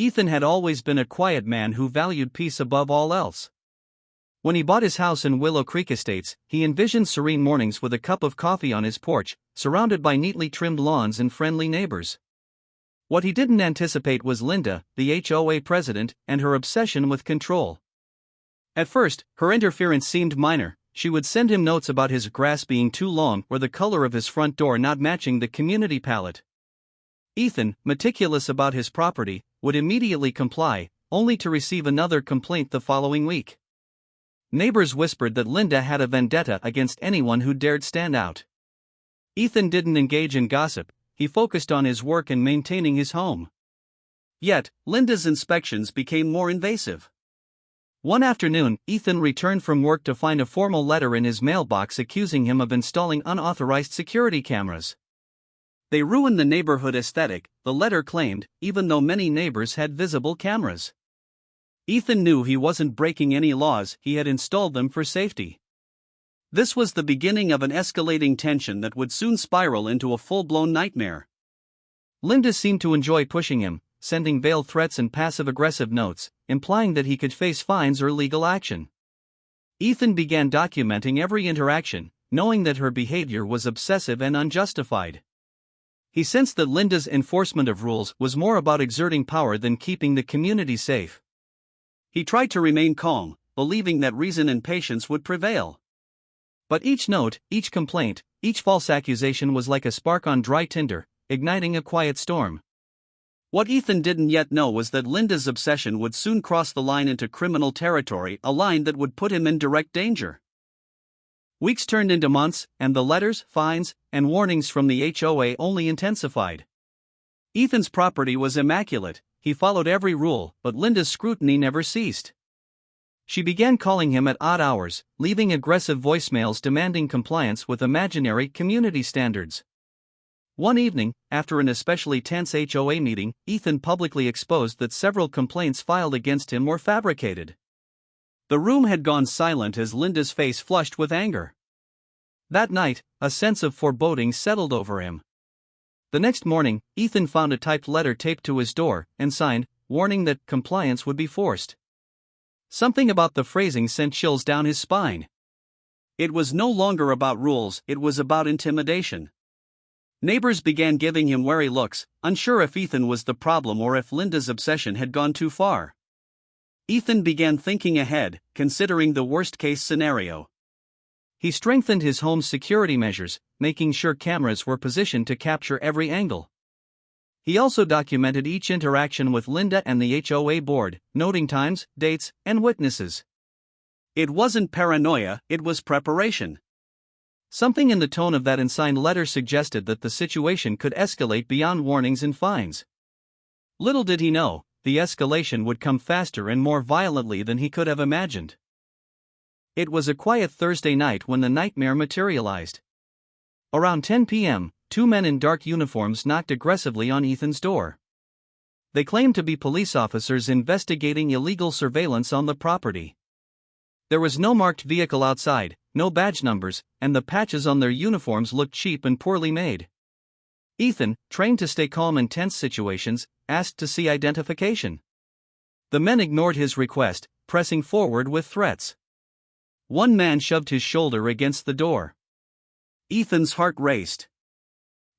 Ethan had always been a quiet man who valued peace above all else. When he bought his house in Willow Creek Estates, he envisioned serene mornings with a cup of coffee on his porch, surrounded by neatly trimmed lawns and friendly neighbors. What he didn't anticipate was Linda, the HOA president, and her obsession with control. At first, her interference seemed minor. She would send him notes about his grass being too long or the color of his front door not matching the community palette. Ethan, meticulous about his property, would immediately comply, only to receive another complaint the following week. Neighbors whispered that Linda had a vendetta against anyone who dared stand out. Ethan didn't engage in gossip, he focused on his work and maintaining his home. Yet, Linda's inspections became more invasive. One afternoon, Ethan returned from work to find a formal letter in his mailbox accusing him of installing unauthorized security cameras. They ruined the neighborhood aesthetic, the letter claimed, even though many neighbors had visible cameras. Ethan knew he wasn't breaking any laws, he had installed them for safety. This was the beginning of an escalating tension that would soon spiral into a full-blown nightmare. Linda seemed to enjoy pushing him, sending veiled threats and passive-aggressive notes, implying that he could face fines or legal action. Ethan began documenting every interaction, knowing that her behavior was obsessive and unjustified. He sensed that Linda's enforcement of rules was more about exerting power than keeping the community safe. He tried to remain calm, believing that reason and patience would prevail. But each note, each complaint, each false accusation was like a spark on dry tinder, igniting a quiet storm. What Ethan didn't yet know was that Linda's obsession would soon cross the line into criminal territory, a line that would put him in direct danger. Weeks turned into months, and the letters, fines, and warnings from the HOA only intensified. Ethan's property was immaculate, he followed every rule, but Linda's scrutiny never ceased. She began calling him at odd hours, leaving aggressive voicemails demanding compliance with imaginary community standards. One evening, after an especially tense HOA meeting, Ethan publicly exposed that several complaints filed against him were fabricated. The room had gone silent as Linda's face flushed with anger. That night, a sense of foreboding settled over him. The next morning, Ethan found a typed letter taped to his door, and signed, warning that compliance would be forced. Something about the phrasing sent chills down his spine. It was no longer about rules, it was about intimidation. Neighbors began giving him wary looks, unsure if Ethan was the problem or if Linda's obsession had gone too far. Ethan began thinking ahead, considering the worst-case scenario. He strengthened his home's security measures, making sure cameras were positioned to capture every angle. He also documented each interaction with Linda and the HOA board, noting times, dates, and witnesses. It wasn't paranoia, it was preparation. Something in the tone of that unsigned letter suggested that the situation could escalate beyond warnings and fines. Little did he know, the escalation would come faster and more violently than he could have imagined. It was a quiet Thursday night when the nightmare materialized. Around 10 p.m., two men in dark uniforms knocked aggressively on Ethan's door. They claimed to be police officers investigating illegal surveillance on the property. There was no marked vehicle outside, no badge numbers, and the patches on their uniforms looked cheap and poorly made. Ethan, trained to stay calm in tense situations, asked to see identification. The men ignored his request, pressing forward with threats. One man shoved his shoulder against the door. Ethan's heart raced.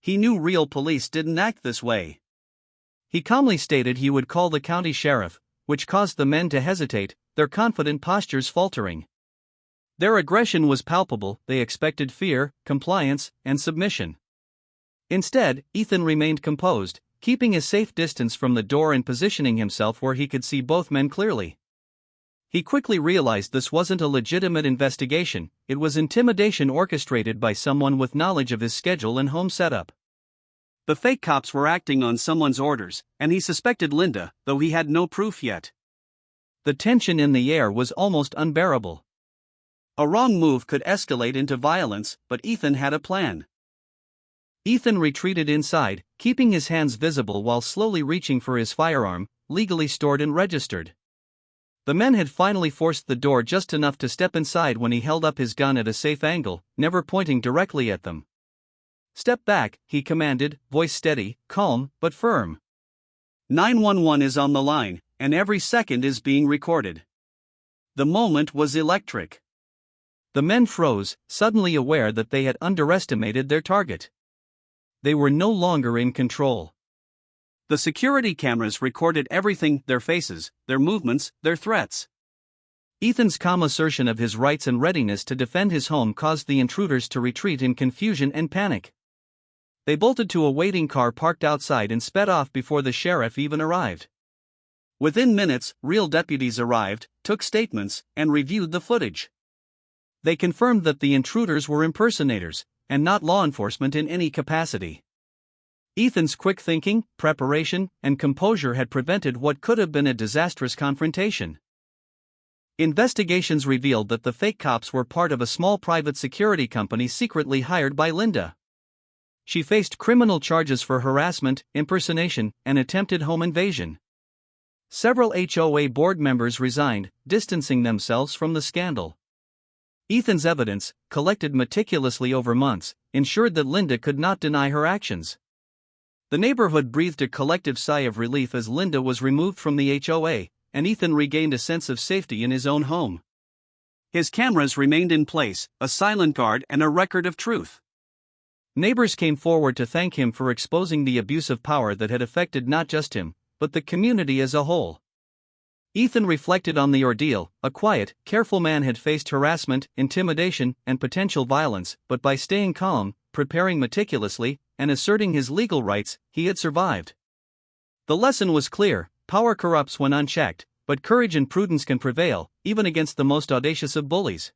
He knew real police didn't act this way. He calmly stated he would call the county sheriff, which caused the men to hesitate, their confident postures faltering. Their aggression was palpable, they expected fear, compliance, and submission. Instead, Ethan remained composed, keeping a safe distance from the door and positioning himself where he could see both men clearly. He quickly realized this wasn't a legitimate investigation, it was intimidation orchestrated by someone with knowledge of his schedule and home setup. The fake cops were acting on someone's orders, and he suspected Linda, though he had no proof yet. The tension in the air was almost unbearable. A wrong move could escalate into violence, but Ethan had a plan. Ethan retreated inside, keeping his hands visible while slowly reaching for his firearm, legally stored and registered. The men had finally forced the door just enough to step inside when he held up his gun at a safe angle, never pointing directly at them. "Step back," he commanded, voice steady, calm, but firm. 911 is on the line, and every second is being recorded. The moment was electric. The men froze, suddenly aware that they had underestimated their target. They were no longer in control. The security cameras recorded everything: their faces, their movements, their threats. Ethan's calm assertion of his rights and readiness to defend his home caused the intruders to retreat in confusion and panic. They bolted to a waiting car parked outside and sped off before the sheriff even arrived. Within minutes, real deputies arrived, took statements, and reviewed the footage. They confirmed that the intruders were impersonators, and not law enforcement in any capacity. Ethan's quick thinking, preparation, and composure had prevented what could have been a disastrous confrontation. Investigations revealed that the fake cops were part of a small private security company secretly hired by Linda. She faced criminal charges for harassment, impersonation, and attempted home invasion. Several HOA board members resigned, distancing themselves from the scandal. Ethan's evidence, collected meticulously over months, ensured that Linda could not deny her actions. The neighborhood breathed a collective sigh of relief as Linda was removed from the HOA, and Ethan regained a sense of safety in his own home. His cameras remained in place, a silent guard and a record of truth. Neighbors came forward to thank him for exposing the abuse of power that had affected not just him, but the community as a whole. Ethan reflected on the ordeal. A quiet, careful man had faced harassment, intimidation, and potential violence, but by staying calm, preparing meticulously, and asserting his legal rights, he had survived. The lesson was clear: power corrupts when unchecked, but courage and prudence can prevail, even against the most audacious of bullies.